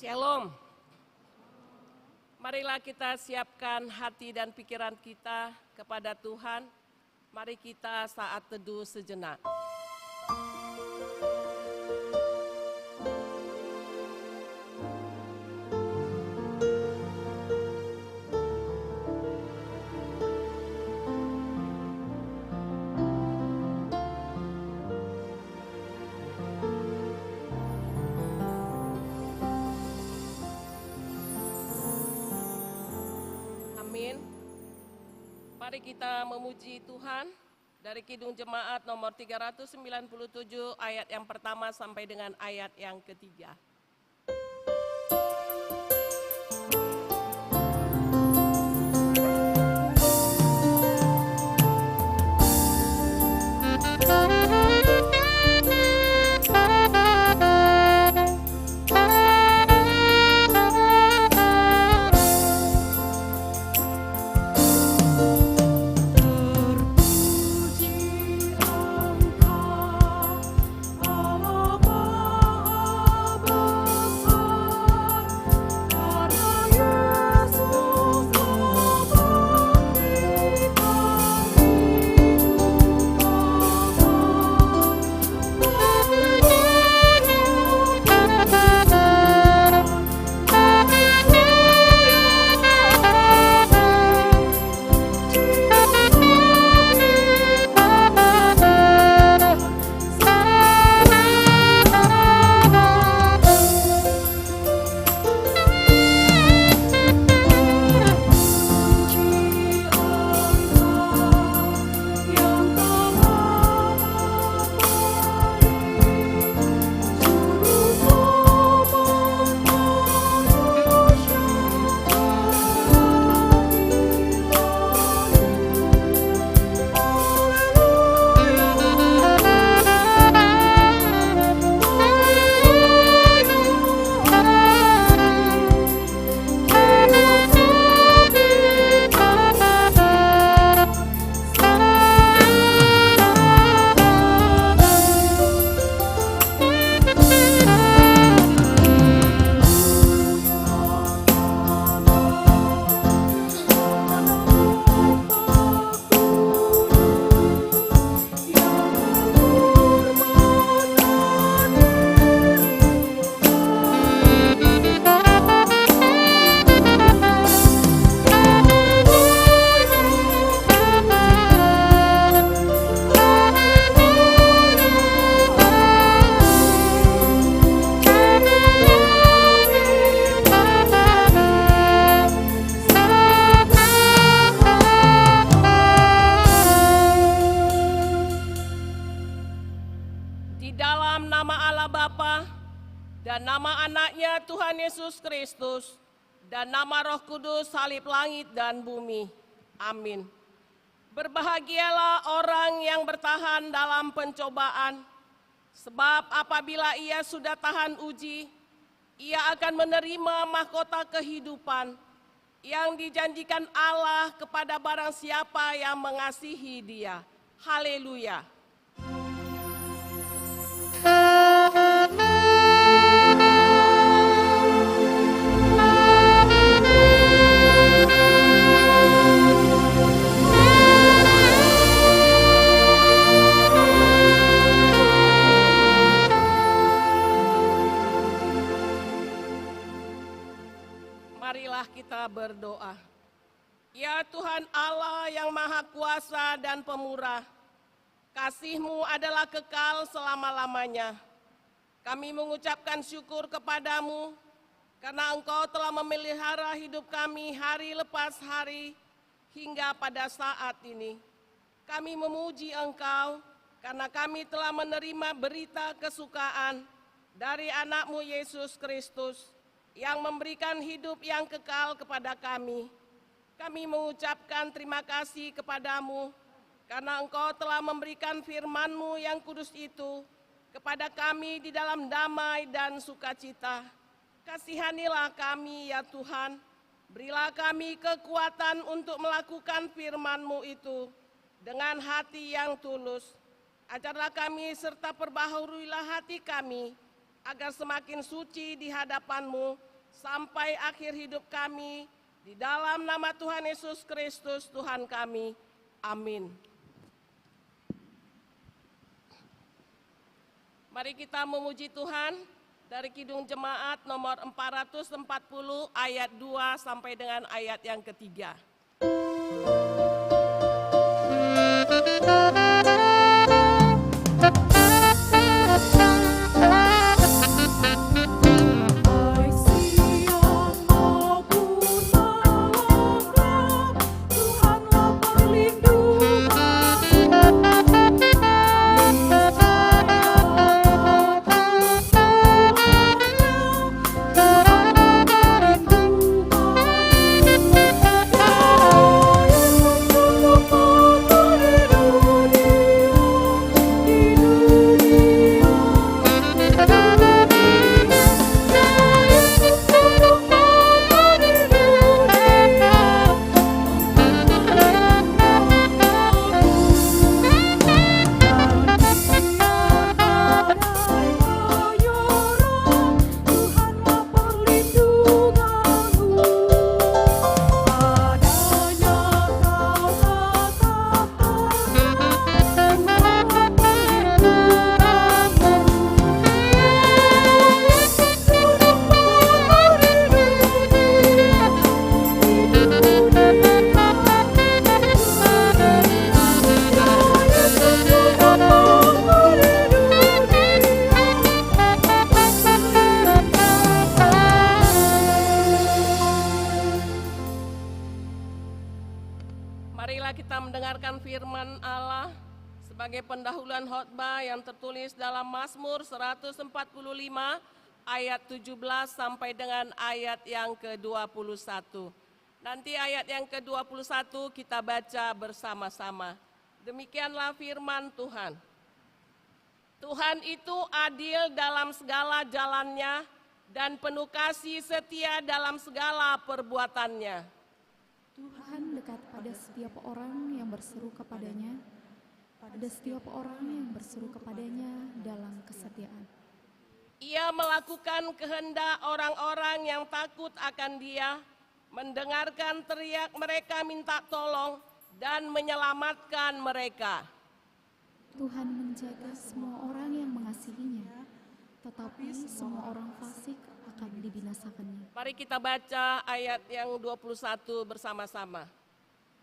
Shalom. Marilah kita siapkan hati dan pikiran kita kepada Tuhan. Mari kita saat teduh sejenak. Mari kita memuji Tuhan dari Kidung Jemaat nomor 397 ayat yang pertama sampai dengan ayat yang ketiga. Allah Maha Di dalam nama Allah Bapa dan nama anaknya Tuhan Yesus Kristus dan nama Roh Kudus salib langit dan bumi. Amin. Berbahagialah orang yang bertahan dalam pencobaan, sebab apabila ia sudah tahan uji, ia akan menerima mahkota kehidupan yang dijanjikan Allah kepada barang siapa yang mengasihi Dia. Haleluya. Marilah kita berdoa. Ya Tuhan Allah yang Maha Kuasa dan Pemurah, kasih-Mu adalah kekal selama-lamanya. Kami mengucapkan syukur kepadamu karena Engkau telah memelihara hidup kami hari lepas hari hingga pada saat ini. Kami memuji Engkau karena kami telah menerima berita kesukaan dari anak-Mu Yesus Kristus yang memberikan hidup yang kekal kepada kami. Kami mengucapkan terima kasih kepadamu karena Engkau telah memberikan firman-Mu yang kudus itu kepada kami di dalam damai dan sukacita. Kasihanilah kami ya Tuhan, berilah kami kekuatan untuk melakukan firman-Mu itu dengan hati yang tulus. Ajarlah kami serta perbaharuilah hati kami agar semakin suci di hadapan-Mu sampai akhir hidup kami, di dalam nama Tuhan Yesus Kristus Tuhan kami. Amin. Mari kita memuji Tuhan dari Kidung Jemaat nomor 440 ayat 2 sampai dengan ayat yang ketiga. Marilah kita mendengarkan firman Allah sebagai pendahuluan khotbah yang tertulis dalam Mazmur 145 ayat 17 sampai dengan ayat yang ke-21. Nanti ayat yang ke-21 kita baca bersama-sama. Demikianlah firman Tuhan. Tuhan itu adil dalam segala jalannya dan penuh kasih setia dalam segala perbuatannya. Tuhan dekat pada setiap orang yang berseru kepadanya, pada setiap orang yang berseru kepadanya dalam kesetiaan. Ia melakukan kehendak orang-orang yang takut akan Dia, mendengarkan teriak mereka minta tolong, dan menyelamatkan mereka. Tuhan menjaga semua orang yang mengasihinya, tetapi semua orang fasik akan dibinasakannya. Mari kita baca ayat yang 21 bersama-sama.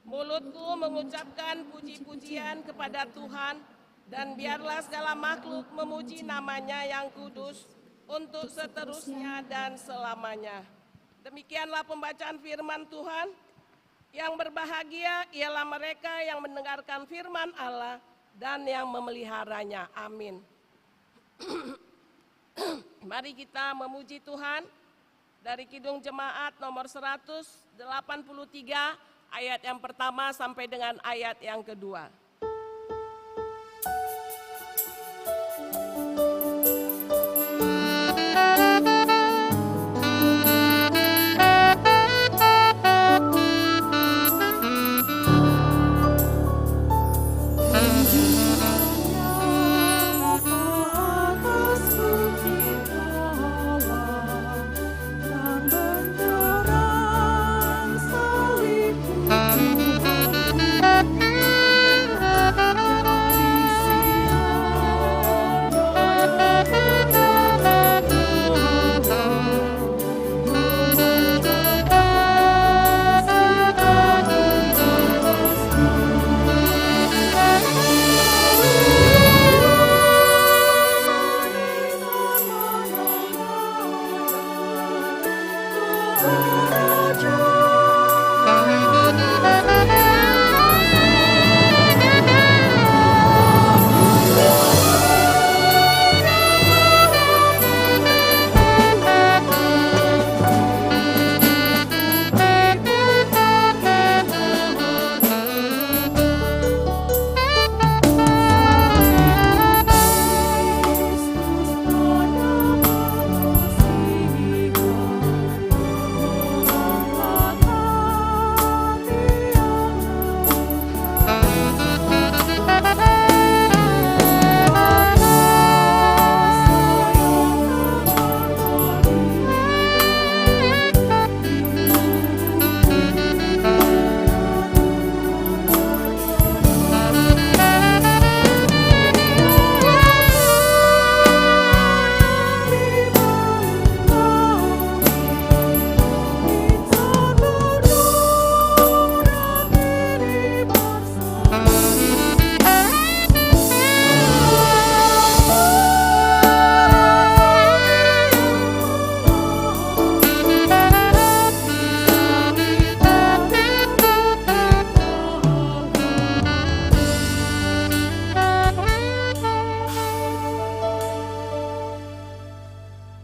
Mulutku mengucapkan puji-pujian kepada Tuhan, dan biarlah segala makhluk memuji namanya yang kudus untuk seterusnya dan selamanya. Demikianlah pembacaan firman Tuhan. Yang berbahagia ialah mereka yang mendengarkan firman Allah dan yang memeliharanya. Amin. Mari kita memuji Tuhan dari Kidung Jemaat nomor 183 ayat yang pertama sampai dengan ayat yang kedua.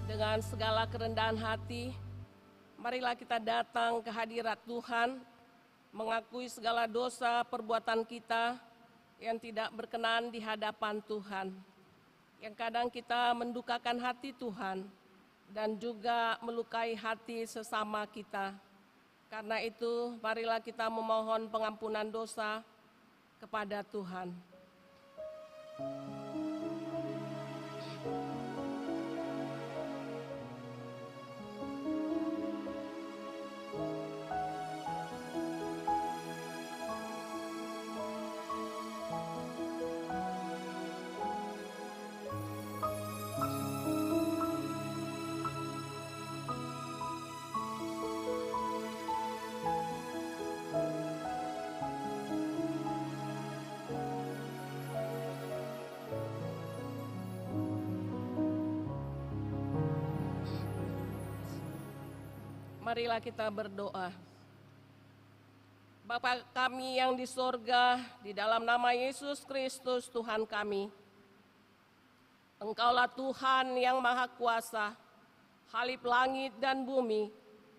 Dengan segala kerendahan hati, marilah kita datang ke hadirat Tuhan, mengakui segala dosa perbuatan kita yang tidak berkenan di hadapan Tuhan, yang kadang kita mendukakan hati Tuhan dan juga melukai hati sesama kita. Karena itu, marilah kita memohon pengampunan dosa kepada Tuhan. Marilah kita berdoa. Bapa kami yang di sorga, di dalam nama Yesus Kristus Tuhan kami, Engkaulah Tuhan yang Maha Kuasa, Khalif langit dan bumi,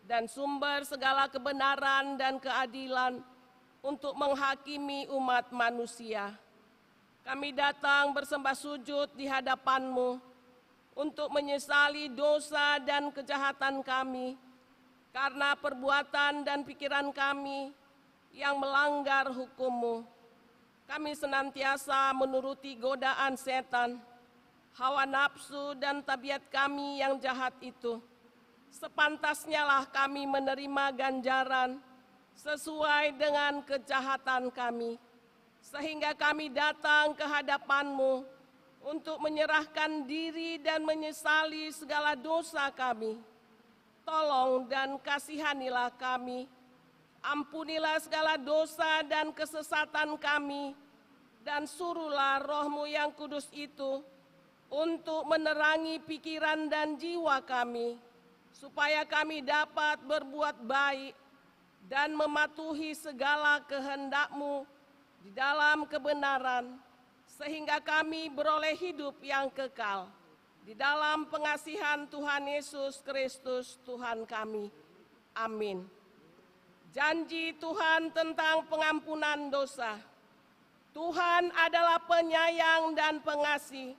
dan sumber segala kebenaran dan keadilan untuk menghakimi umat manusia. Kami datang bersembah sujud di hadapan-Mu untuk menyesali dosa dan kejahatan kami, karena perbuatan dan pikiran kami yang melanggar hukum-Mu. Kami senantiasa menuruti godaan setan, hawa nafsu dan tabiat kami yang jahat itu. Sepantasnya lah kami menerima ganjaran sesuai dengan kejahatan kami, sehingga kami datang ke hadapan-Mu untuk menyerahkan diri dan menyesali segala dosa kami. Tolong dan kasihanilah kami, ampunilah segala dosa dan kesesatan kami, dan suruhlah Roh-Mu yang kudus itu untuk menerangi pikiran dan jiwa kami, supaya kami dapat berbuat baik dan mematuhi segala kehendak-Mu di dalam kebenaran, sehingga kami beroleh hidup yang kekal. di dalam pengasihan Tuhan Yesus Kristus Tuhan kami. Amin. Janji Tuhan tentang pengampunan dosa. Tuhan adalah penyayang dan pengasih,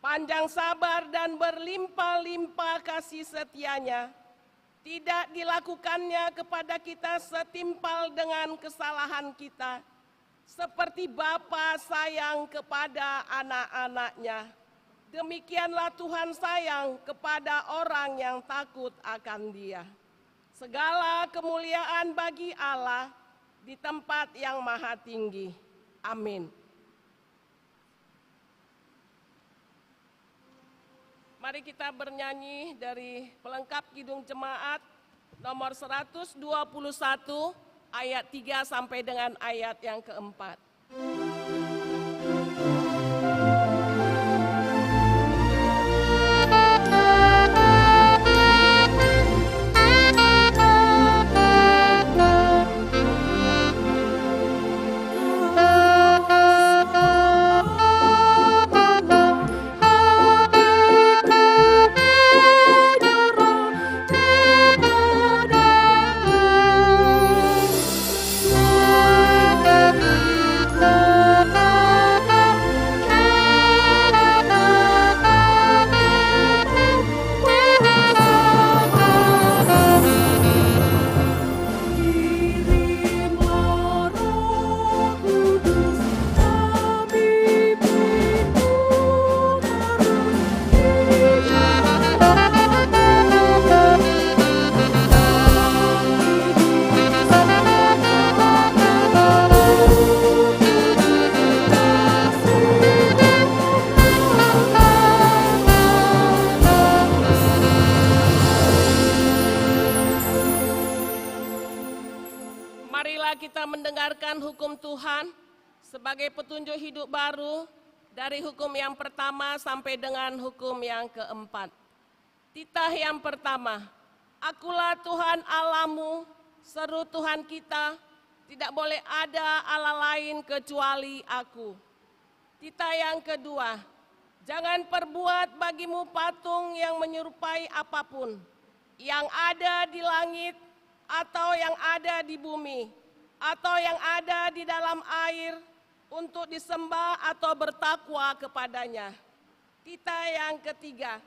panjang sabar dan berlimpah-limpah kasih setianya. Tidak dilakukannya kepada kita setimpal dengan kesalahan kita, seperti Bapa sayang kepada anak-anaknya. Demikianlah Tuhan sayang kepada orang yang takut akan Dia. Segala kemuliaan bagi Allah di tempat yang maha tinggi. Amin. Mari kita bernyanyi dari pelengkap Kidung Jemaat nomor 121 ayat 3 sampai dengan ayat yang keempat. Hukum Tuhan sebagai petunjuk hidup baru dari hukum yang pertama sampai dengan hukum yang keempat. Titah yang pertama, akulah Tuhan Allahmu, seru Tuhan kita, tidak boleh ada Allah lain kecuali aku. Titah yang kedua, jangan perbuat bagimu patung yang menyerupai apapun, yang ada di langit atau yang ada di bumi, atau yang ada di dalam air untuk disembah atau bertakwa kepadanya. Titah yang ketiga,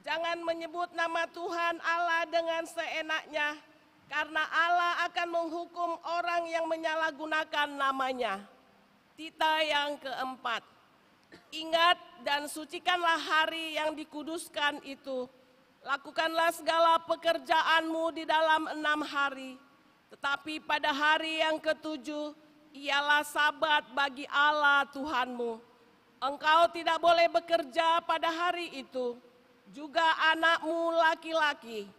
jangan menyebut nama Tuhan Allah dengan seenaknya, karena Allah akan menghukum orang yang menyalahgunakan namanya. Titah yang keempat, ingat dan sucikanlah hari yang dikuduskan itu. Lakukanlah segala pekerjaanmu di dalam 6 hari. Tetapi pada hari yang ketujuh, ialah Sabat bagi Allah Tuhanmu. Engkau tidak boleh bekerja pada hari itu, juga anakmu laki-laki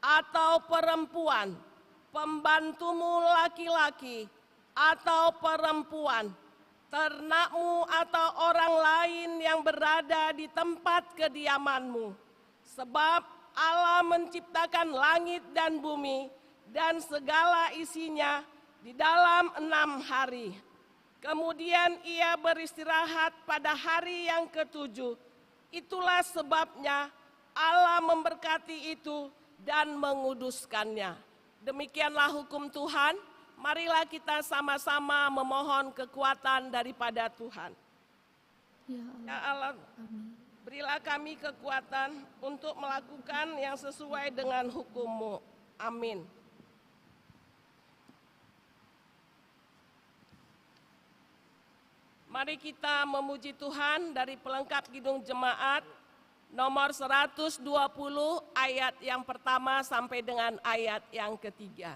atau perempuan, pembantumu laki-laki atau perempuan, ternakmu atau orang lain yang berada di tempat kediamanmu. Sebab Allah menciptakan langit dan bumi, dan segala isinya di dalam 6 hari. Kemudian ia beristirahat pada hari yang ketujuh. Itulah sebabnya Allah memberkati itu dan menguduskannya. Demikianlah hukum Tuhan. Marilah kita sama-sama memohon kekuatan daripada Tuhan. Ya Allah, berilah kami kekuatan untuk melakukan yang sesuai dengan hukum-Mu. Amin. Mari kita memuji Tuhan dari pelengkap Kidung Jemaat nomor 120 ayat yang pertama sampai dengan ayat yang ketiga.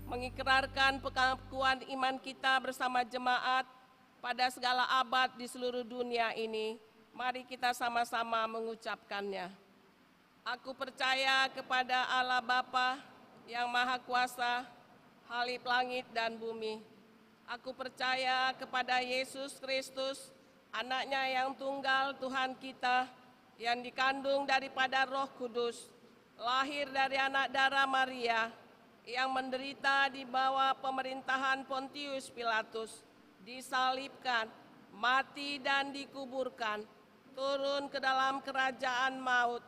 mengikrarkan pengakuan iman kita bersama jemaat pada segala abad di seluruh dunia ini. Mari kita sama-sama mengucapkannya. Aku percaya kepada Allah Bapa yang Maha Kuasa, Khalif langit dan bumi. Aku percaya kepada Yesus Kristus, Anaknya yang tunggal Tuhan kita, yang dikandung daripada Roh Kudus, lahir dari anak darah Maria, yang menderita di bawah pemerintahan Pontius Pilatus, disalibkan, mati dan dikuburkan, turun ke dalam kerajaan maut.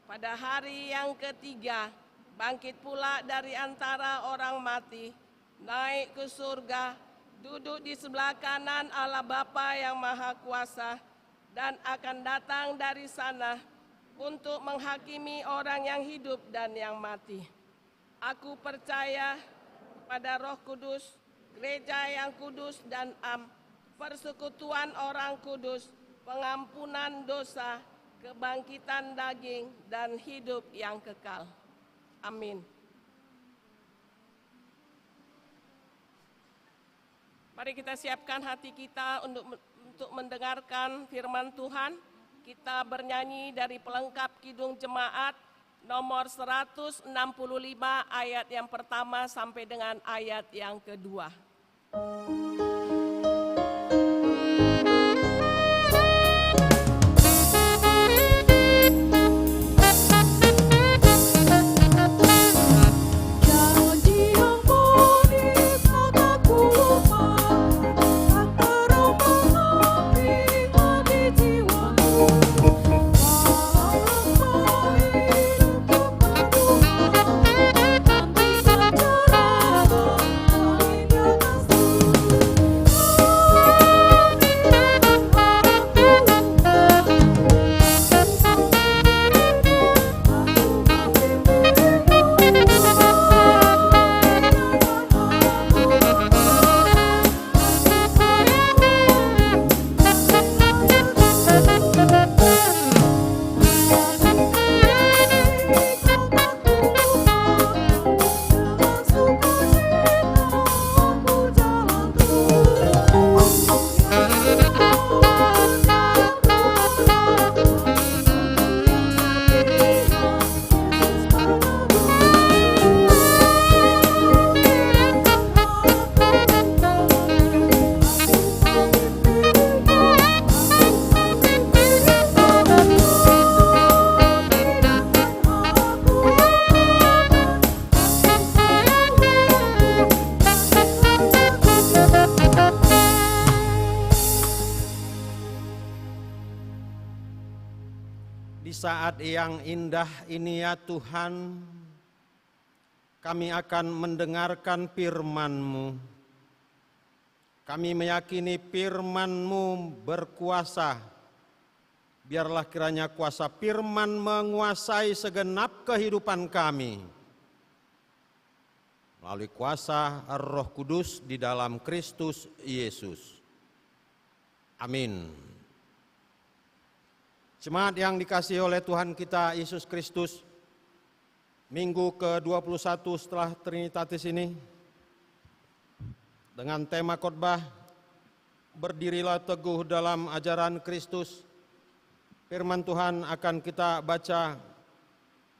Pada hari yang ketiga, bangkit pula dari antara orang mati, naik ke surga, duduk di sebelah kanan Allah Bapa yang Maha Kuasa, dan akan datang dari sana untuk menghakimi orang yang hidup dan yang mati. Aku percaya pada Roh Kudus, gereja yang kudus dan persekutuan orang kudus, pengampunan dosa, kebangkitan daging, dan hidup yang kekal. Amin. Mari kita siapkan hati kita untuk mendengarkan firman Tuhan. Kita bernyanyi dari pelengkap Kidung Jemaat nomor 165 ayat yang pertama sampai dengan ayat yang kedua. Saat yang indah ini ya Tuhan, kami akan mendengarkan firman-Mu. Kami meyakini firman-Mu berkuasa. Biarlah kiranya kuasa firman menguasai segenap kehidupan kami. Melalui kuasa Roh Kudus di dalam Kristus Yesus. Amin. Jemaat yang dikasihi oleh Tuhan kita Yesus Kristus, minggu ke-21 setelah Trinitatis ini, dengan tema khotbah, berdirilah teguh dalam ajaran Kristus, firman Tuhan akan kita baca.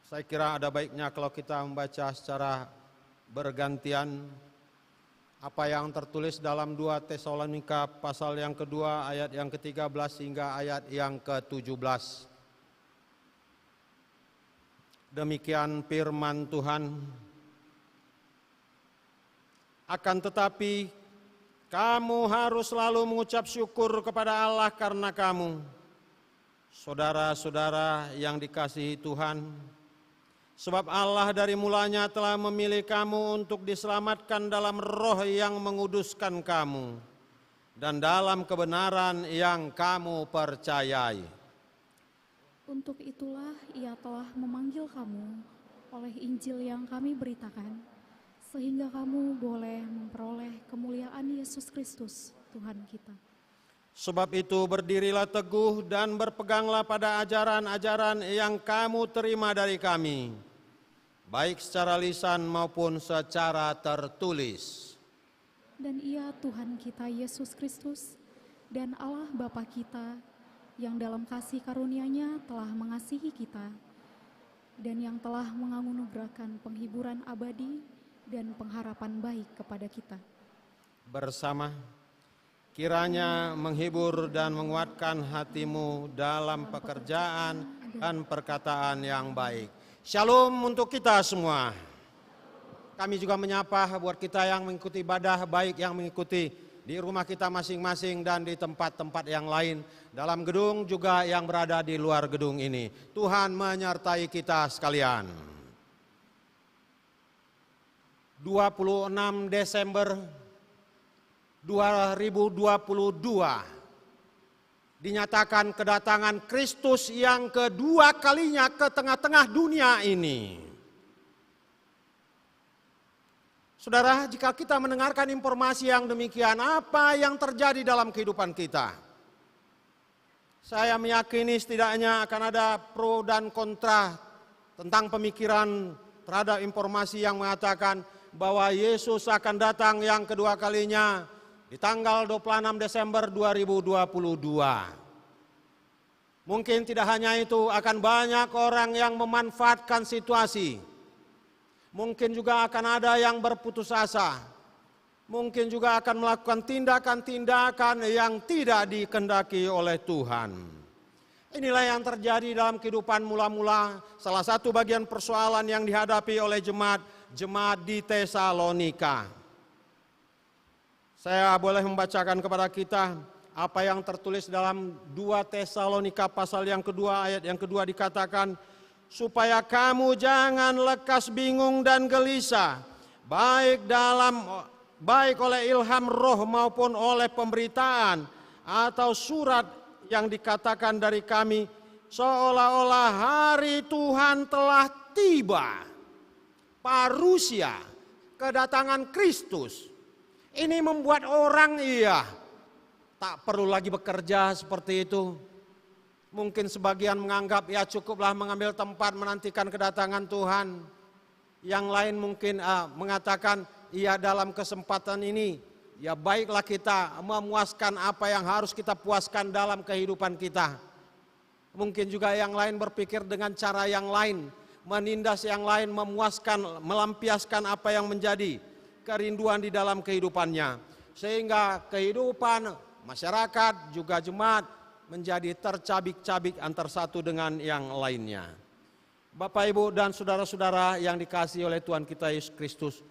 Saya kira ada baiknya kalau kita membaca secara bergantian apa yang tertulis dalam 2 Tesalonika pasal yang kedua ayat yang ke-13 hingga ayat yang ke-17. Demikian firman Tuhan. Akan tetapi kamu harus selalu mengucap syukur kepada Allah karena kamu, saudara-saudara yang dikasihi Tuhan, sebab Allah dari mulanya telah memilih kamu untuk diselamatkan dalam roh yang menguduskan kamu dan dalam kebenaran yang kamu percayai. Untuk itulah Ia telah memanggil kamu oleh Injil yang kami beritakan, sehingga kamu boleh memperoleh kemuliaan Yesus Kristus, Tuhan kita. Sebab itu berdirilah teguh dan berpeganglah pada ajaran-ajaran yang kamu terima dari kami, baik secara lisan maupun secara tertulis. Dan Ia Tuhan kita Yesus Kristus dan Allah Bapa kita yang dalam kasih karunia-Nya telah mengasihi kita dan yang telah menganugerahkan penghiburan abadi dan pengharapan baik kepada kita. Bersama kiranya menghibur dan menguatkan hatimu dalam pekerjaan dan perkataan yang baik. Shalom untuk kita semua. Kami juga menyapa buat kita yang mengikuti ibadah, baik yang mengikuti di rumah kita masing-masing dan di tempat-tempat yang lain, dalam gedung juga yang berada di luar gedung ini. Tuhan menyertai kita sekalian. 26 Desember 2022 dinyatakan kedatangan Kristus yang kedua kalinya ke tengah-tengah dunia ini. Saudara, jika kita mendengarkan informasi yang demikian, apa yang terjadi dalam kehidupan kita? Saya meyakini setidaknya akan ada pro dan kontra tentang pemikiran terhadap informasi yang mengatakan bahwa Yesus akan datang yang kedua kalinya di tanggal 26 Desember 2022. Mungkin tidak hanya itu, akan banyak orang yang memanfaatkan situasi. Mungkin juga akan ada yang berputus asa. Mungkin juga akan melakukan tindakan-tindakan yang tidak dikehendaki oleh Tuhan. Inilah yang terjadi dalam kehidupan mula-mula, salah satu bagian persoalan yang dihadapi oleh jemaat di Tesalonika. Saya boleh membacakan kepada kita apa yang tertulis dalam 2 Tesalonika pasal yang kedua ayat yang kedua, dikatakan, supaya kamu jangan lekas bingung dan gelisah, baik oleh ilham roh maupun oleh pemberitaan atau surat yang dikatakan dari kami, seolah-olah hari Tuhan telah tiba. Parusia, kedatangan Kristus. Ini membuat orang tak perlu lagi bekerja seperti itu. Mungkin sebagian menganggap cukuplah mengambil tempat menantikan kedatangan Tuhan. Yang lain mungkin mengatakan dalam kesempatan ini baiklah kita memuaskan apa yang harus kita puaskan dalam kehidupan kita. Mungkin juga yang lain berpikir dengan cara yang lain, menindas yang lain, memuaskan, melampiaskan apa yang menjadi kerinduan di dalam kehidupannya. Sehingga kehidupan masyarakat juga jemaat menjadi tercabik-cabik antar satu dengan yang lainnya. Bapak, Ibu, dan saudara-saudara yang dikasihi oleh Tuhan kita Yesus Kristus,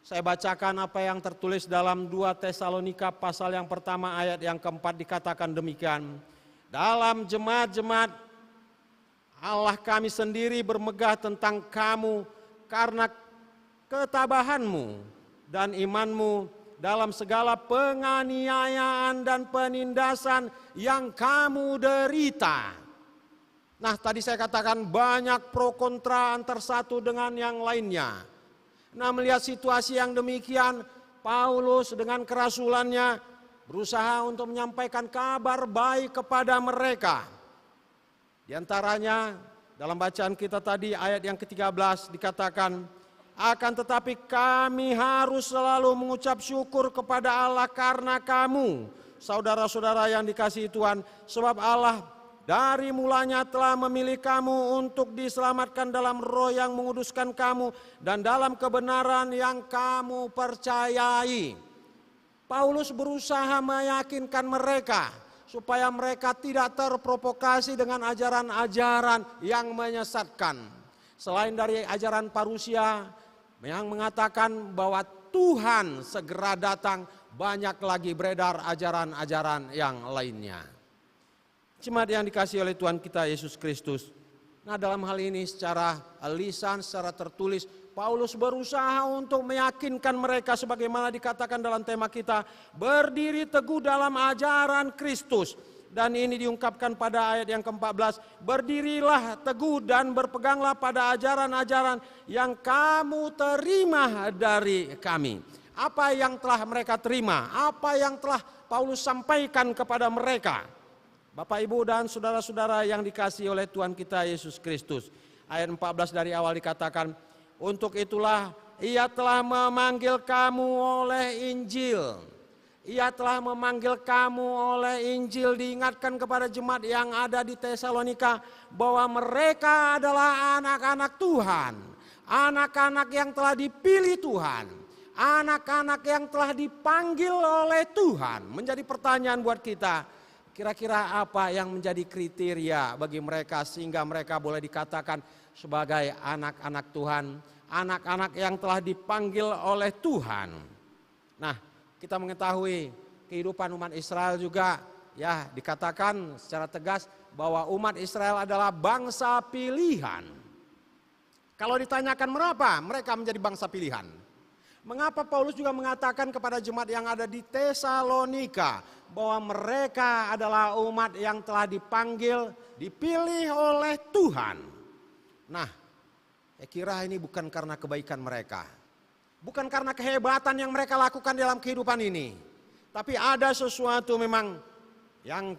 saya bacakan apa yang tertulis dalam 2 Tesalonika pasal yang pertama ayat yang keempat, dikatakan demikian. Dalam jemaat-jemaat Allah kami sendiri bermegah tentang kamu karena ketabahanmu dan imanmu dalam segala penganiayaan dan penindasan yang kamu derita. Nah, tadi saya katakan banyak pro kontra antar satu dengan yang lainnya. Nah, melihat situasi yang demikian, Paulus dengan kerasulannya berusaha untuk menyampaikan kabar baik kepada mereka. Di antaranya dalam bacaan kita tadi ayat yang ke-13 dikatakan, akan tetapi kami harus selalu mengucap syukur kepada Allah karena kamu, saudara-saudara yang dikasihi Tuhan, sebab Allah dari mulanya telah memilih kamu untuk diselamatkan dalam roh yang menguduskan kamu dan dalam kebenaran yang kamu percayai. Paulus berusaha meyakinkan mereka supaya mereka tidak terprovokasi dengan ajaran-ajaran yang menyesatkan. Selain dari ajaran parusia yang mengatakan bahwa Tuhan segera datang, banyak lagi beredar ajaran-ajaran yang lainnya. Jemaat yang dikasihi oleh Tuhan kita Yesus Kristus. Nah, dalam hal ini secara lisan, secara tertulis, Paulus berusaha untuk meyakinkan mereka sebagaimana dikatakan dalam tema kita, berdiri teguh dalam ajaran Kristus. Dan ini diungkapkan pada ayat yang ke-14, berdirilah teguh dan berpeganglah pada ajaran-ajaran yang kamu terima dari kami. Apa yang telah mereka terima, apa yang telah Paulus sampaikan kepada mereka. Bapak, Ibu, dan saudara-saudara yang dikasihi oleh Tuhan kita Yesus Kristus. Ayat 14 dari awal dikatakan, Untuk itulah Ia telah memanggil kamu oleh Injil. Ia telah memanggil kamu oleh Injil, diingatkan kepada jemaat yang ada di Tesalonika bahwa mereka adalah anak-anak Tuhan. Anak-anak yang telah dipilih Tuhan. Anak-anak yang telah dipanggil oleh Tuhan. Menjadi pertanyaan buat kita, kira-kira apa yang menjadi kriteria bagi mereka sehingga mereka boleh dikatakan sebagai anak-anak Tuhan. Anak-anak yang telah dipanggil oleh Tuhan. Nah, kita mengetahui kehidupan umat Israel juga ya dikatakan secara tegas bahwa umat Israel adalah bangsa pilihan. Kalau ditanyakan mengapa mereka menjadi bangsa pilihan? Mengapa Paulus juga mengatakan kepada jemaat yang ada di Tesalonika bahwa mereka adalah umat yang telah dipanggil, dipilih oleh Tuhan. Nah, saya kira ini bukan karena kebaikan mereka. Bukan karena kehebatan yang mereka lakukan dalam kehidupan ini. Tapi ada sesuatu memang yang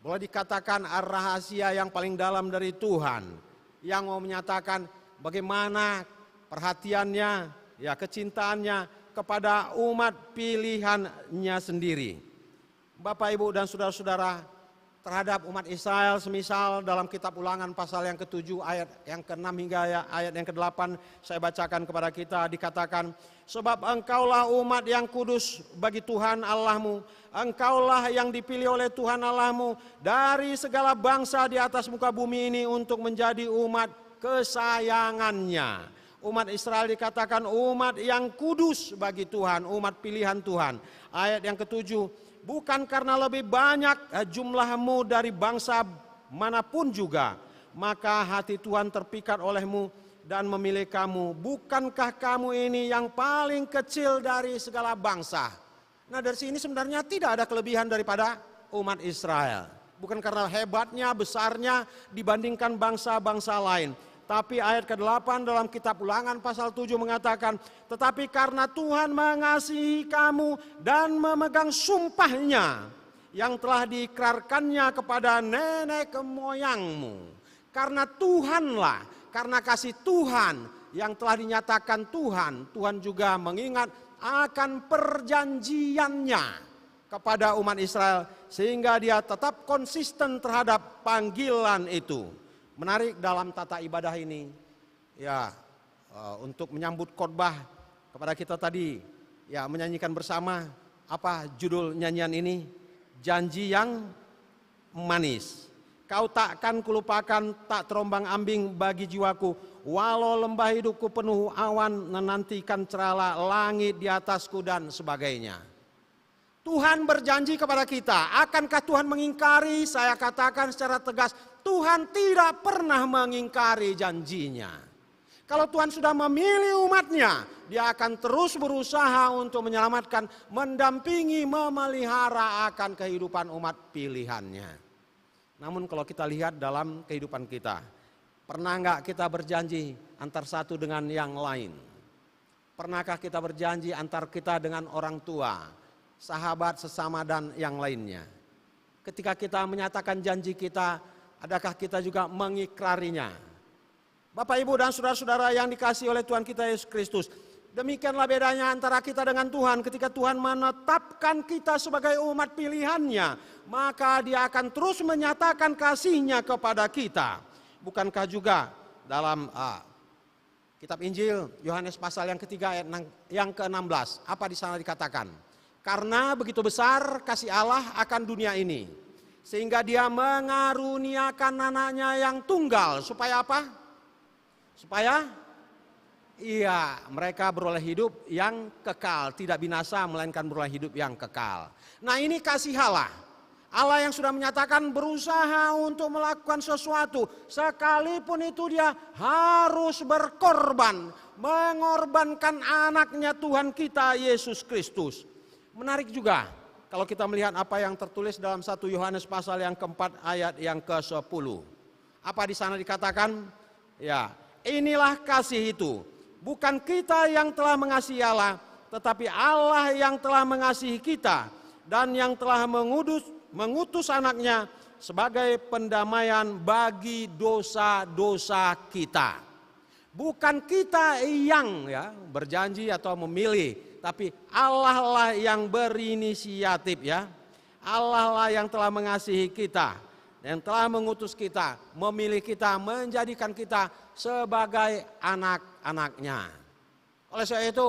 boleh dikatakan rahasia yang paling dalam dari Tuhan. Yang mau menyatakan bagaimana perhatiannya, ya kecintaannya kepada umat pilihannya sendiri. Bapak, Ibu, dan saudara-saudara, terhadap umat Israel semisal dalam kitab Ulangan pasal yang ke-7 ayat yang ke-6 hingga ayat yang ke-8 saya bacakan kepada kita, dikatakan, sebab engkaulah umat yang kudus bagi Tuhan Allahmu, engkaulah yang dipilih oleh Tuhan Allahmu dari segala bangsa di atas muka bumi ini untuk menjadi umat kesayangannya. Umat Israel dikatakan umat yang kudus bagi Tuhan, umat pilihan Tuhan. Ayat yang ke-7, bukan karena lebih banyak jumlahmu dari bangsa manapun juga, maka hati Tuhan terpikat olehmu dan memilih kamu. Bukankah kamu ini yang paling kecil dari segala bangsa? Nah, dari sini sebenarnya tidak ada kelebihan daripada umat Israel. Bukan karena hebatnya, besarnya dibandingkan bangsa-bangsa lain. Tapi ayat ke-8 dalam kitab Ulangan pasal 7 mengatakan, tetapi karena Tuhan mengasihi kamu dan memegang sumpahnya yang telah diikrarkannya kepada nenek moyangmu. Karena Tuhanlah, karena kasih Tuhan yang telah dinyatakan Tuhan, Tuhan juga mengingat akan perjanjiannya kepada umat Israel sehingga dia tetap konsisten terhadap panggilan itu. Menarik dalam tata ibadah ini, ya untuk menyambut khotbah kepada kita tadi, ya menyanyikan bersama apa judul nyanyian ini? Janji yang manis. Kau takkan kulupakan, tak terombang ambing bagi jiwaku, walau lembah hidupku penuh awan, menantikan cerala langit di atasku dan sebagainya. Tuhan berjanji kepada kita, akankah Tuhan mengingkari? Saya katakan secara tegas, Tuhan tidak pernah mengingkari janjinya. Kalau Tuhan sudah memilih umatnya, dia akan terus berusaha untuk menyelamatkan, mendampingi, memelihara akan kehidupan umat pilihannya. Namun kalau kita lihat dalam kehidupan kita, pernah enggak kita berjanji antar satu dengan yang lain? Pernahkah kita berjanji antar kita dengan orang tua, sahabat, sesama, dan yang lainnya? Ketika kita menyatakan janji kita, adakah kita juga mengikrarinya? Bapak, Ibu, dan saudara-saudara yang dikasihi oleh Tuhan kita Yesus Kristus, demikianlah bedanya antara kita dengan Tuhan. Ketika Tuhan menetapkan kita sebagai umat pilihannya, maka dia akan terus menyatakan kasih-Nya kepada kita. Bukankah juga dalam kitab Injil Yohanes pasal yang ketiga ayat yang ke-16, apa di sana dikatakan? Karena begitu besar kasih Allah akan dunia ini, sehingga dia mengaruniakan anaknya yang tunggal. Supaya apa? Supaya mereka beroleh hidup yang kekal. Tidak binasa melainkan beroleh hidup yang kekal. Nah, ini kasih Allah. Allah yang sudah menyatakan berusaha untuk melakukan sesuatu. Sekalipun itu dia harus berkorban. Mengorbankan anaknya Tuhan kita Yesus Kristus. Menarik juga kalau kita melihat apa yang tertulis dalam 1 Yohanes pasal yang keempat ayat yang ke-10. Apa di sana dikatakan? Ya, inilah kasih itu. Bukan kita yang telah mengasihi Allah, tetapi Allah yang telah mengasihi kita dan yang telah mengutus anaknya sebagai pendamaian bagi dosa-dosa kita. Bukan kita yang ya berjanji atau memilih, tapi Allah lah yang berinisiatif ya. Allah lah yang telah mengasihi kita, yang telah mengutus kita, memilih kita, menjadikan kita sebagai anak-anaknya. Oleh sebab itu,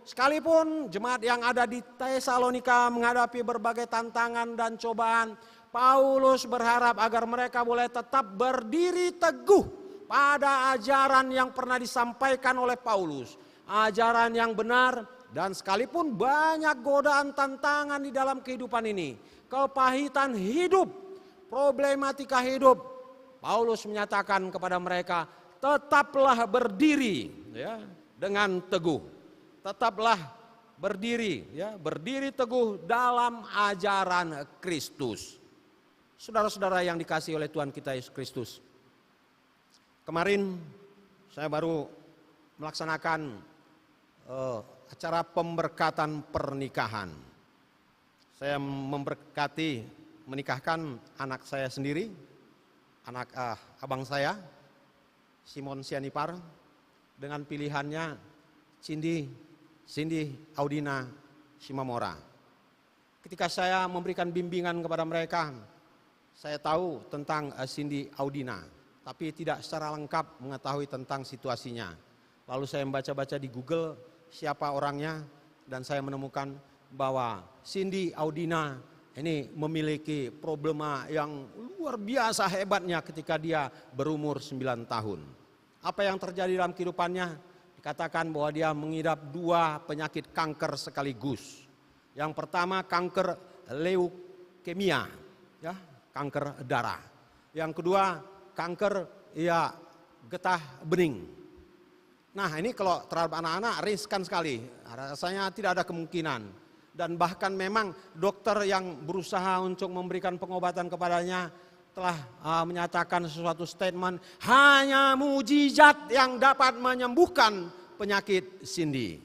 sekalipun jemaat yang ada di Tesalonika menghadapi berbagai tantangan dan cobaan, Paulus berharap agar mereka boleh tetap berdiri teguh pada ajaran yang pernah disampaikan oleh Paulus. Ajaran yang benar, dan sekalipun banyak godaan tantangan di dalam kehidupan ini, kepahitan hidup, problematika hidup, Paulus menyatakan kepada mereka, tetaplah berdiri ya, dengan teguh. Tetaplah berdiri ya, berdiri teguh dalam ajaran Kristus. Saudara-saudara yang dikasihi oleh Tuhan kita Yesus Kristus, kemarin saya baru melaksanakan acara pemberkatan pernikahan. Saya memberkati menikahkan anak saya sendiri, anak abang saya, Simon Sianipar, dengan pilihannya Cindy Audina Simamora. Ketika saya memberikan bimbingan kepada mereka, saya tahu tentang Cindy Audina, tapi tidak secara lengkap mengetahui tentang situasinya. Lalu saya membaca-baca di Google siapa orangnya, dan saya menemukan bahwa Cindy Audina ini memiliki problema yang luar biasa hebatnya ketika dia berumur 9 tahun. Apa yang terjadi dalam kehidupannya? Dikatakan bahwa dia mengidap 2 penyakit kanker sekaligus. Yang pertama kanker leukemia, ya, kanker darah. Yang kedua kanker ya getah bening. Nah ini kalau terhadap anak-anak riskan sekali, rasanya tidak ada kemungkinan. Dan bahkan memang dokter yang berusaha untuk memberikan pengobatan kepadanya telah menyatakan sesuatu statement, hanya mujizat yang dapat menyembuhkan penyakit Cindy.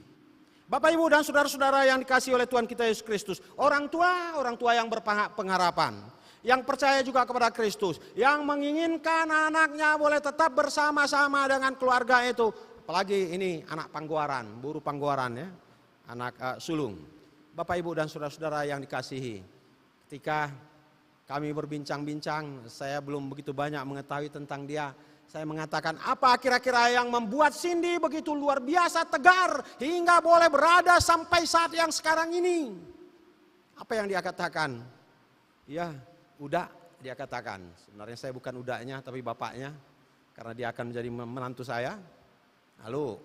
Bapak, Ibu, dan saudara-saudara yang dikasihi oleh Tuhan kita Yesus Kristus, orang tua yang berpengharapan, yang percaya juga kepada Kristus, yang menginginkan anaknya boleh tetap bersama-sama dengan keluarga itu, apalagi ini anak pangguaran, buruh pangguaran ya, anak sulung. Bapak, Ibu, dan saudara-saudara yang dikasihi, ketika kami berbincang-bincang, saya belum begitu banyak mengetahui tentang dia. Saya mengatakan, apa kira-kira yang membuat Cindy begitu luar biasa tegar hingga boleh berada sampai saat yang sekarang ini? Apa yang dia katakan? Ya, Uda dia katakan. Sebenarnya saya bukan udaknya tapi bapaknya, karena dia akan menjadi menantu saya. Lalu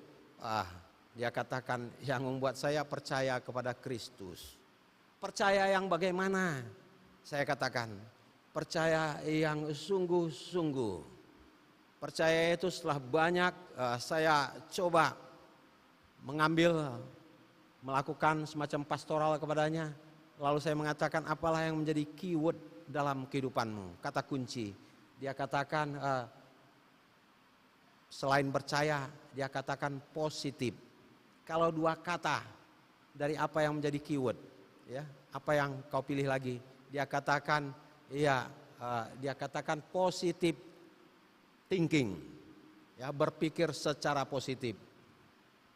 dia katakan, yang membuat saya percaya kepada Kristus. Percaya yang bagaimana? Saya katakan, percaya yang sungguh-sungguh. Percaya itu setelah banyak saya coba melakukan semacam pastoral kepadanya. Lalu saya mengatakan, apalah yang menjadi keyword dalam kehidupanmu, kata kunci. Dia katakan selain percaya, dia katakan positif. Kalau 2 kata dari apa yang menjadi keyword, ya, apa yang kau pilih lagi? Dia katakan, dia katakan positif thinking, ya, berpikir secara positif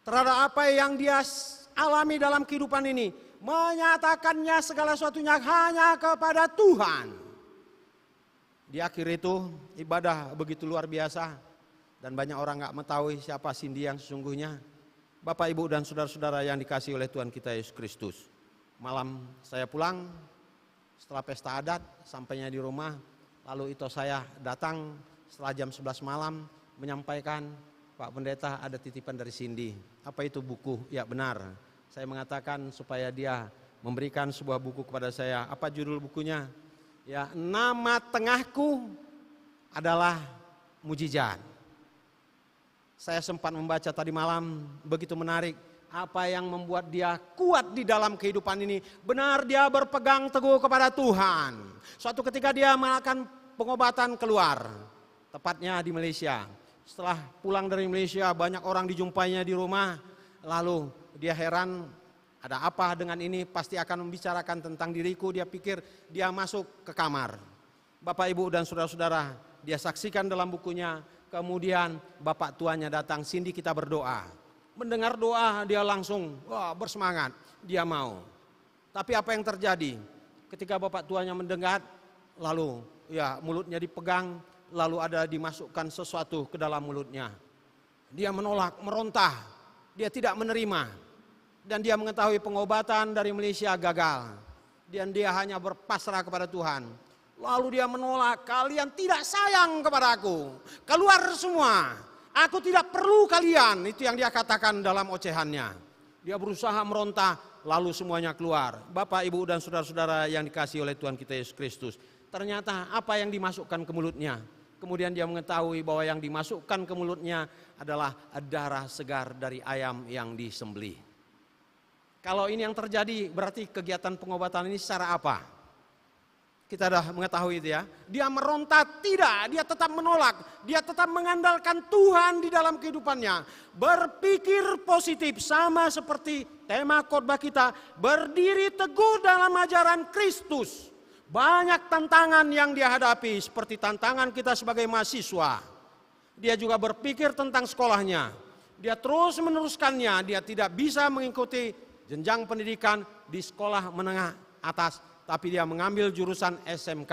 terhadap apa yang dia alami dalam kehidupan ini, menyatakannya segala sesuatunya hanya kepada Tuhan. Di akhir itu ibadah begitu luar biasa dan banyak orang nggak mengetahui siapa Cindy yang sesungguhnya. Bapak, Ibu, dan saudara-saudara yang dikasihi oleh Tuhan kita Yesus Kristus, malam saya pulang setelah pesta adat, sampainya di rumah, lalu itu saya datang setelah jam 11 malam menyampaikan, Pak Pendeta, ada titipan dari Cindy. Apa itu buku? Ya benar. Saya mengatakan supaya dia memberikan sebuah buku kepada saya. Apa judul bukunya? Ya, nama tengahku adalah mujizat. Saya sempat membaca tadi malam, begitu menarik. Apa yang membuat dia kuat di dalam kehidupan ini? Benar, dia berpegang teguh kepada Tuhan. Suatu ketika dia melakukan pengobatan keluar. Tepatnya di Malaysia. Setelah pulang dari Malaysia, banyak orang dijumpainya di rumah. Lalu dia heran, ada apa dengan ini? Pasti akan membicarakan tentang diriku. Dia pikir dia masuk ke kamar. Bapak, Ibu, dan saudara-saudara, dia saksikan dalam bukunya kemudian bapak tuanya datang, Cindy kita berdoa. Mendengar doa dia langsung bersemangat, dia mau. Tapi apa yang terjadi? Ketika bapak tuanya mendengar, lalu mulutnya dipegang, lalu ada dimasukkan sesuatu ke dalam mulutnya. Dia menolak, merontah, dia tidak menerima. Dan dia mengetahui pengobatan dari Malaysia gagal. Dan dia hanya berpasrah kepada Tuhan. Lalu dia menolak, kalian tidak sayang kepada aku. Keluar semua, aku tidak perlu kalian. Itu yang dia katakan dalam ocehannya. Dia berusaha merontah, lalu semuanya keluar. Bapak, Ibu, dan saudara-saudara yang dikasihi oleh Tuhan kita Yesus Kristus. Ternyata apa yang dimasukkan ke mulutnya? Kemudian dia mengetahui bahwa yang dimasukkan ke mulutnya adalah darah segar dari ayam yang disembelih. Kalau ini yang terjadi, berarti kegiatan pengobatan ini secara apa? Kita sudah mengetahui itu ya. Dia meronta tidak, dia tetap menolak. Dia tetap mengandalkan Tuhan di dalam kehidupannya. Berpikir positif, sama seperti tema khotbah kita. Berdiri teguh dalam ajaran Kristus. Banyak tantangan yang dia hadapi, seperti tantangan kita sebagai mahasiswa. Dia juga berpikir tentang sekolahnya. Dia terus meneruskannya, dia tidak bisa mengikuti jenjang pendidikan di sekolah menengah atas, tapi dia mengambil jurusan SMK.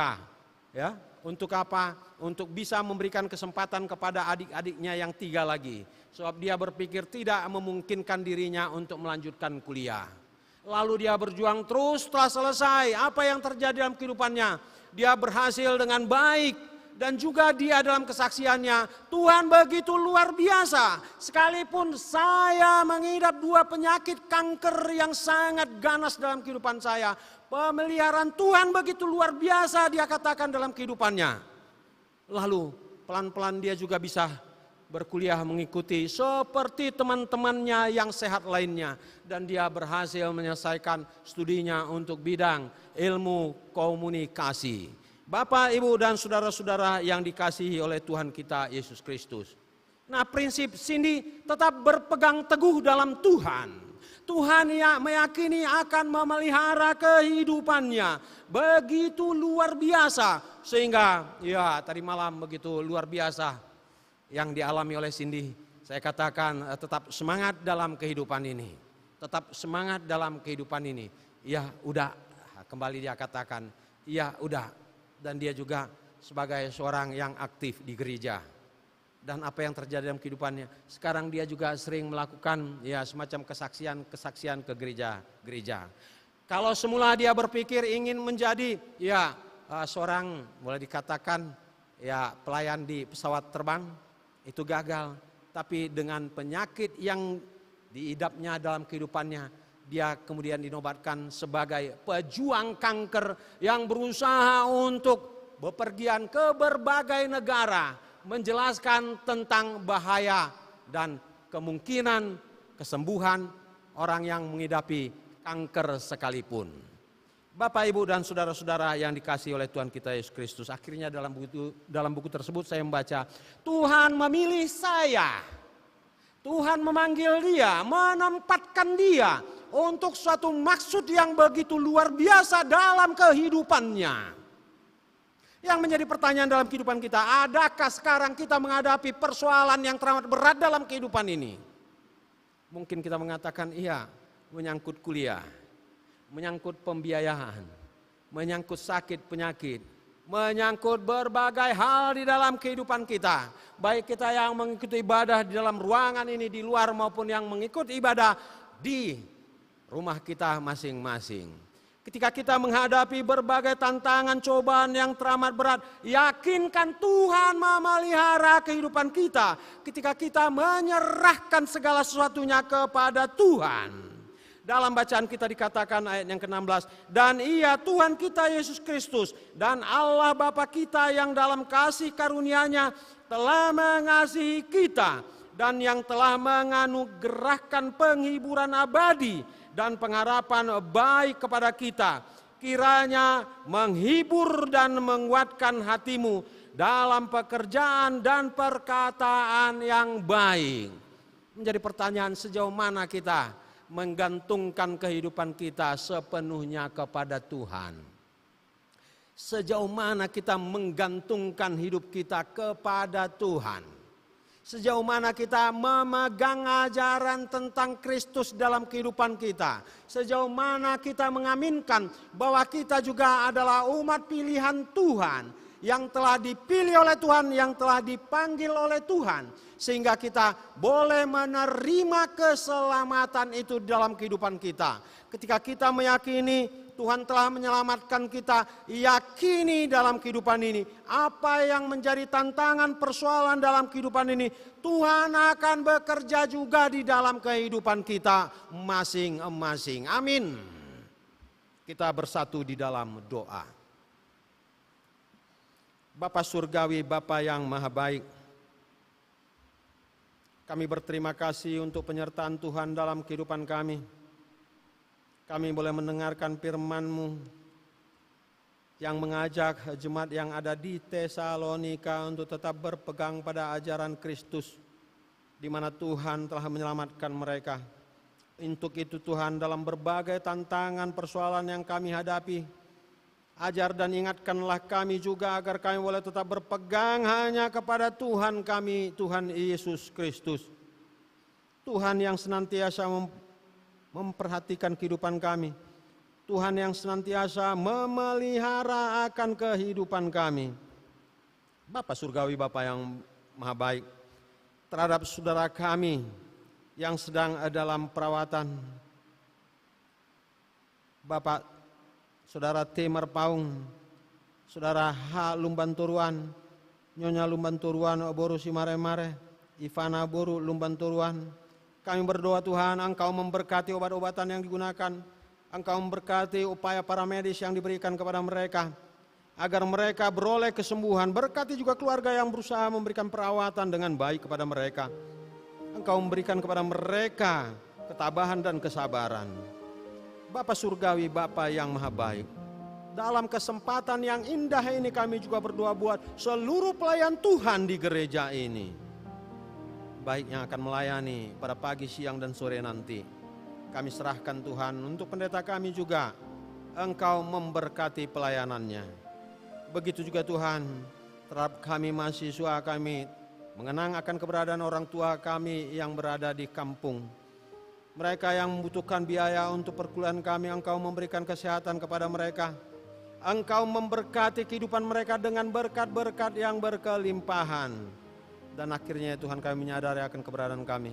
Ya, untuk apa? Untuk bisa memberikan kesempatan kepada adik-adiknya yang 3 lagi. Sebab dia berpikir tidak memungkinkan dirinya untuk melanjutkan kuliah. Lalu dia berjuang terus, setelah selesai, apa yang terjadi dalam kehidupannya? Dia berhasil dengan baik. Dan juga dia dalam kesaksiannya, Tuhan begitu luar biasa. Sekalipun saya mengidap 2 penyakit kanker yang sangat ganas dalam kehidupan saya, pemeliharaan Tuhan begitu luar biasa, dia katakan dalam kehidupannya. Lalu pelan-pelan dia juga bisa berkuliah mengikuti seperti teman-temannya yang sehat lainnya. Dan dia berhasil menyelesaikan studinya untuk bidang ilmu komunikasi. Bapak, Ibu, dan saudara-saudara yang dikasihi oleh Tuhan kita Yesus Kristus. Nah, prinsip Cindy tetap berpegang teguh dalam Tuhan. Tuhan yang meyakini akan memelihara kehidupannya. Begitu luar biasa. Sehingga tadi malam begitu luar biasa yang dialami oleh Cindy. Saya katakan tetap semangat dalam kehidupan ini. Tetap semangat dalam kehidupan ini. Ya udah, kembali dia katakan, ya udah. Dan dia juga sebagai seorang yang aktif di gereja. Dan apa yang terjadi dalam kehidupannya. Sekarang dia juga sering melakukan semacam kesaksian ke gereja-gereja. Kalau semula dia berpikir ingin menjadi seorang boleh dikatakan pelayan di pesawat terbang, itu gagal. Tapi dengan penyakit yang diidapnya dalam kehidupannya, dia kemudian dinobatkan sebagai pejuang kanker yang berusaha untuk bepergian ke berbagai negara, menjelaskan tentang bahaya dan kemungkinan kesembuhan orang yang mengidapi kanker sekalipun. Bapak, Ibu, dan saudara-saudara yang dikasihi oleh Tuhan kita Yesus Kristus, akhirnya dalam buku tersebut saya membaca, Tuhan memilih saya. Tuhan memanggil dia, menempatkan dia untuk suatu maksud yang begitu luar biasa dalam kehidupannya. Yang menjadi pertanyaan dalam kehidupan kita, adakah sekarang kita menghadapi persoalan yang teramat berat dalam kehidupan ini? Mungkin kita mengatakan iya, menyangkut kuliah, menyangkut pembiayaan, menyangkut sakit penyakit, menyangkut berbagai hal di dalam kehidupan kita. Baik kita yang mengikuti ibadah di dalam ruangan ini, di luar, maupun yang mengikuti ibadah di rumah kita masing-masing. Ketika kita menghadapi berbagai tantangan, cobaan yang teramat berat, yakinkan Tuhan memelihara kehidupan kita. Ketika kita menyerahkan segala sesuatunya kepada Tuhan. Dalam bacaan kita dikatakan ayat yang ke-16, dan Ia Tuhan kita Yesus Kristus dan Allah Bapa kita yang dalam kasih karunia-Nya telah mengasihi kita dan yang telah menganugerahkan penghiburan abadi dan pengharapan baik kepada kita, kiranya menghibur dan menguatkan hatimu dalam pekerjaan dan perkataan yang baik. Menjadi pertanyaan, sejauh mana kita menggantungkan kehidupan kita sepenuhnya kepada Tuhan? Sejauh mana kita menggantungkan hidup kita kepada Tuhan? Sejauh mana kita memegang ajaran tentang Kristus dalam kehidupan kita. Sejauh mana kita mengaminkan bahwa kita juga adalah umat pilihan Tuhan. Yang telah dipilih oleh Tuhan, yang telah dipanggil oleh Tuhan. Sehingga kita boleh menerima keselamatan itu dalam kehidupan kita. Ketika kita meyakini Tuhan telah menyelamatkan kita, yakini dalam kehidupan ini. Apa yang menjadi tantangan persoalan dalam kehidupan ini, Tuhan akan bekerja juga di dalam kehidupan kita masing-masing. Amin. Kita bersatu di dalam doa. Bapa Surgawi, Bapa yang Maha Baik, kami berterima kasih untuk penyertaan Tuhan dalam kehidupan kami. Kami boleh mendengarkan firman-Mu yang mengajak jemaat yang ada di Tesalonika untuk tetap berpegang pada ajaran Kristus, di mana Tuhan telah menyelamatkan mereka. Untuk itu Tuhan, dalam berbagai tantangan persoalan yang kami hadapi, ajar dan ingatkanlah kami juga agar kami boleh tetap berpegang hanya kepada Tuhan kami, Tuhan Yesus Kristus. Tuhan yang senantiasa memperhatikan kehidupan kami. Tuhan yang senantiasa memelihara akan kehidupan kami. Bapa Surgawi, Bapa yang Maha Baik, terhadap saudara kami yang sedang dalam perawatan, Bapak Saudara Timar Paung, Saudara H. Lumbanturuan, Nyonya Lumbanturuan, Boru Simare-mare, Ivana Boru Lumbanturuan. Kami berdoa Tuhan, Engkau memberkati obat-obatan yang digunakan, Engkau memberkati upaya para medis yang diberikan kepada mereka, agar mereka beroleh kesembuhan. Berkati juga keluarga yang berusaha memberikan perawatan dengan baik kepada mereka. Engkau memberikan kepada mereka ketabahan dan kesabaran. Bapa Surgawi, Bapa yang Maha Baik, dalam kesempatan yang indah ini kami juga berdoa buat seluruh pelayan Tuhan di gereja ini, baik yang akan melayani pada pagi, siang, dan sore nanti. Kami serahkan Tuhan untuk pendeta kami juga, Engkau memberkati pelayanannya. Begitu juga Tuhan, terhadap kami mahasiswa, kami mengenang akan keberadaan orang tua kami yang berada di kampung. Mereka yang membutuhkan biaya untuk perkuliahan kami, Engkau memberikan kesehatan kepada mereka. Engkau memberkati kehidupan mereka dengan berkat-berkat yang berkelimpahan. Dan akhirnya Tuhan, kami menyadari akan keberadaan kami.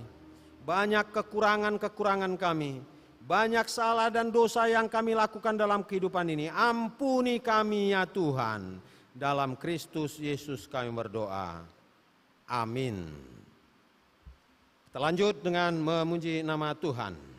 Banyak kekurangan-kekurangan kami. Banyak salah dan dosa yang kami lakukan dalam kehidupan ini. Ampuni kami ya Tuhan. Dalam Kristus Yesus kami berdoa. Amin. Kita lanjut dengan memuji nama Tuhan.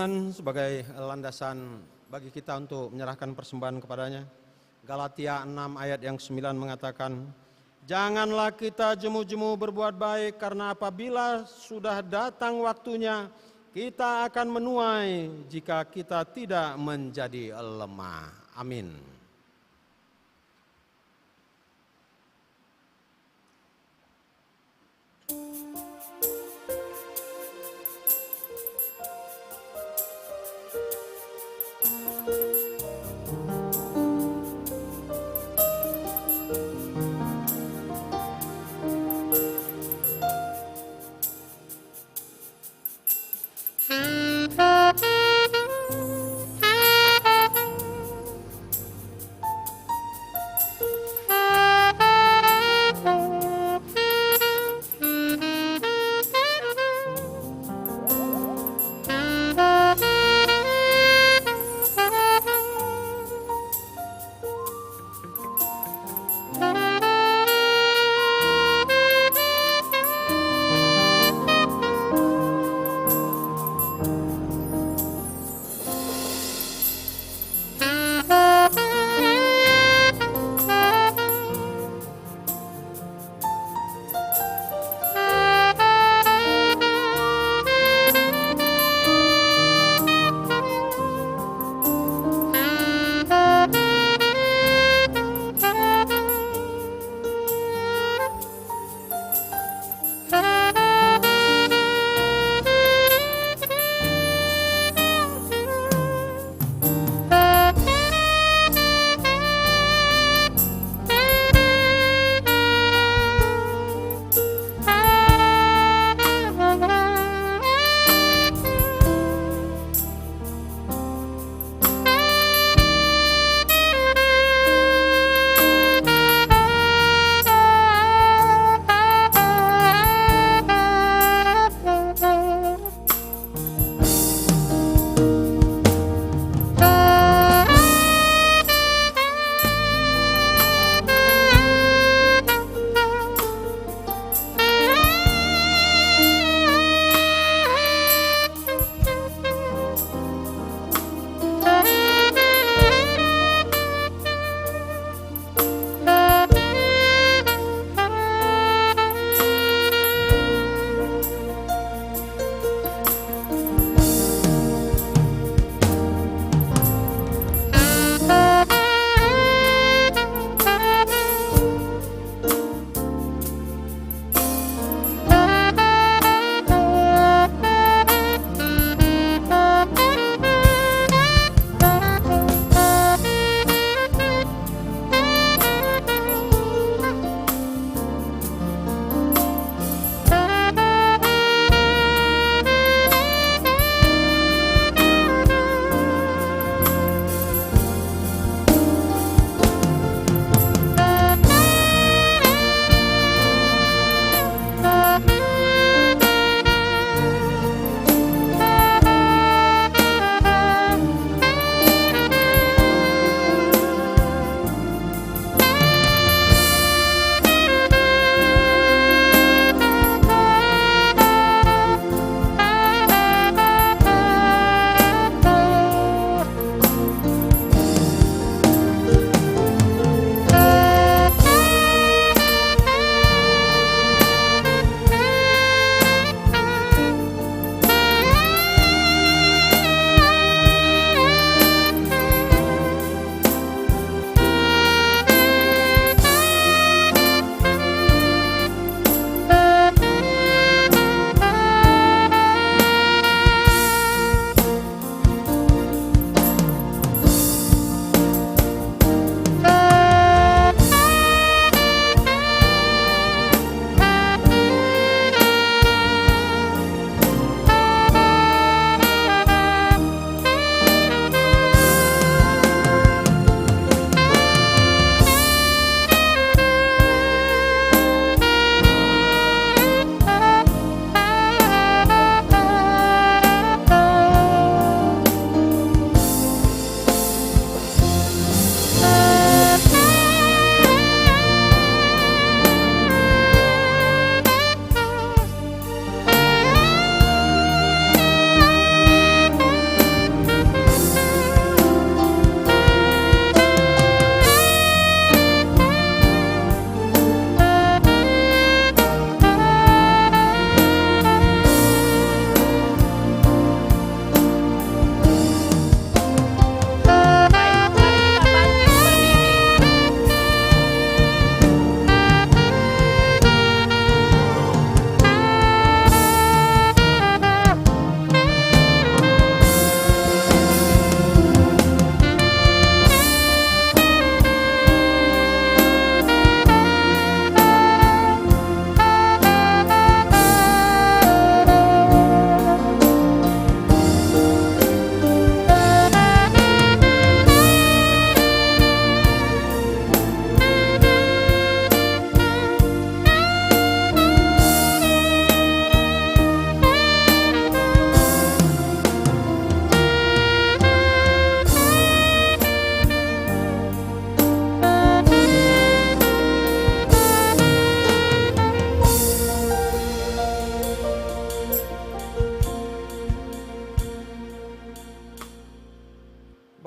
Tuhan sebagai landasan bagi kita untuk menyerahkan persembahan kepadanya. Galatia 6 ayat yang 9 mengatakan, janganlah kita jemu-jemu berbuat baik, karena apabila sudah datang waktunya, kita akan menuai jika kita tidak menjadi lemah. Amin.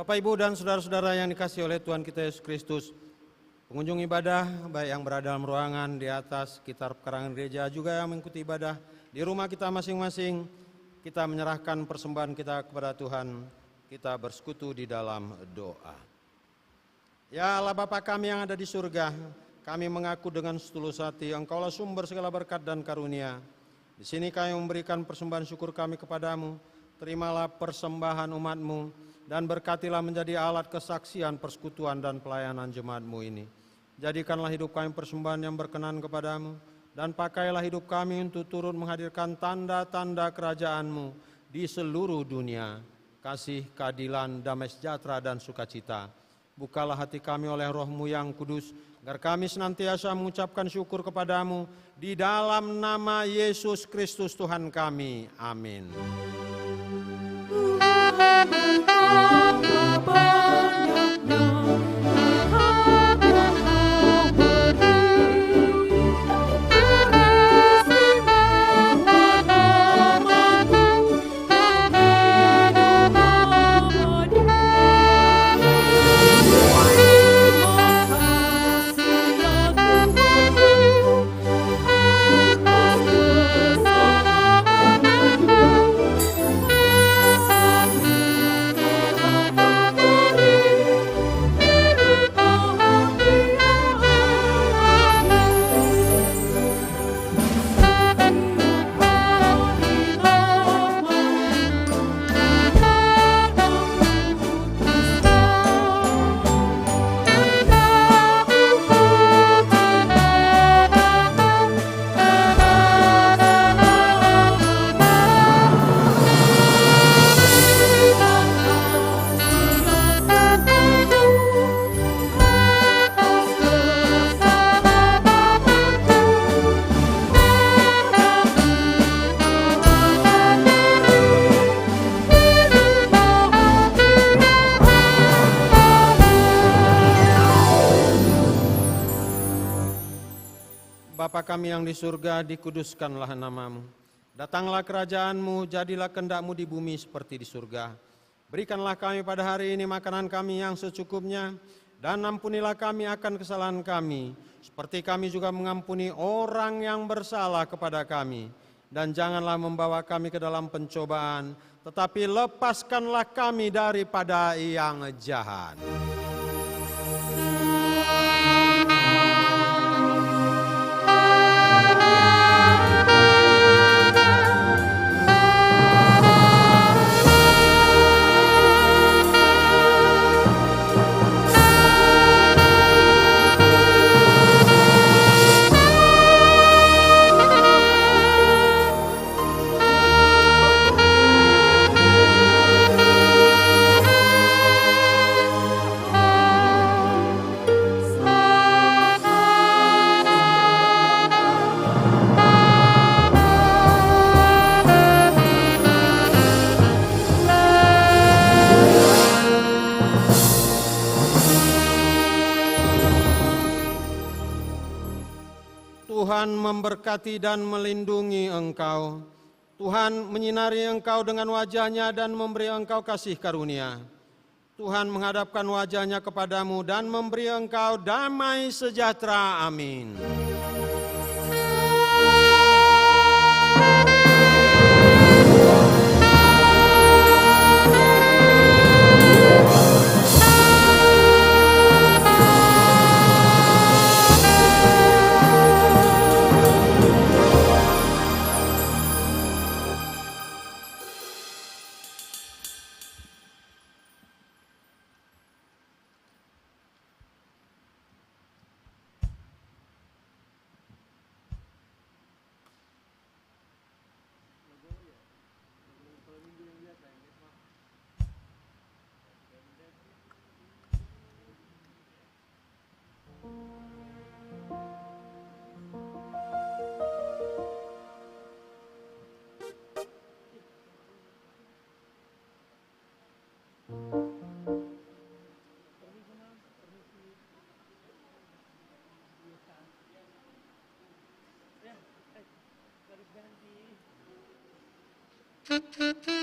Bapak, Ibu, dan saudara-saudara yang dikasihi oleh Tuhan kita Yesus Kristus, pengunjung ibadah, baik yang berada dalam ruangan, di atas, sekitar pekarangan gereja, juga yang mengikuti ibadah di rumah kita masing-masing, kita menyerahkan persembahan kita kepada Tuhan, kita bersekutu di dalam doa. Ya Allah Bapa kami yang ada di surga, kami mengaku dengan setulus hati, Engkaulah sumber segala berkat dan karunia. Di sini kami memberikan persembahan syukur kami kepadamu, terimalah persembahan umat-Mu, dan berkatilah menjadi alat kesaksian, persekutuan, dan pelayanan jemaat-Mu ini. Jadikanlah hidup kami persembahan yang berkenan kepadamu, dan pakailah hidup kami untuk turut menghadirkan tanda-tanda kerajaan-Mu di seluruh dunia. Kasih, keadilan, damai sejahtera, dan sukacita. Bukalah hati kami oleh Roh-Mu yang kudus, agar kami senantiasa mengucapkan syukur kepadamu, di dalam nama Yesus Kristus Tuhan kami. Amin. Bapa kami yang di surga, dikuduskanlah nama-Mu. Datanglah kerajaan-Mu, jadilah kehendak-Mu di bumi seperti di surga. Berikanlah kami pada hari ini makanan kami yang secukupnya, dan ampunilah kami akan kesalahan kami, seperti kami juga mengampuni orang yang bersalah kepada kami. Dan janganlah membawa kami ke dalam pencobaan, tetapi lepaskanlah kami daripada yang jahat. Tuhan memberkati dan melindungi engkau. Tuhan menyinari engkau dengan wajah-Nya dan memberi engkau kasih karunia. Tuhan menghadapkan wajah-Nya kepadamu dan memberi engkau damai sejahtera. Amin. Thank you.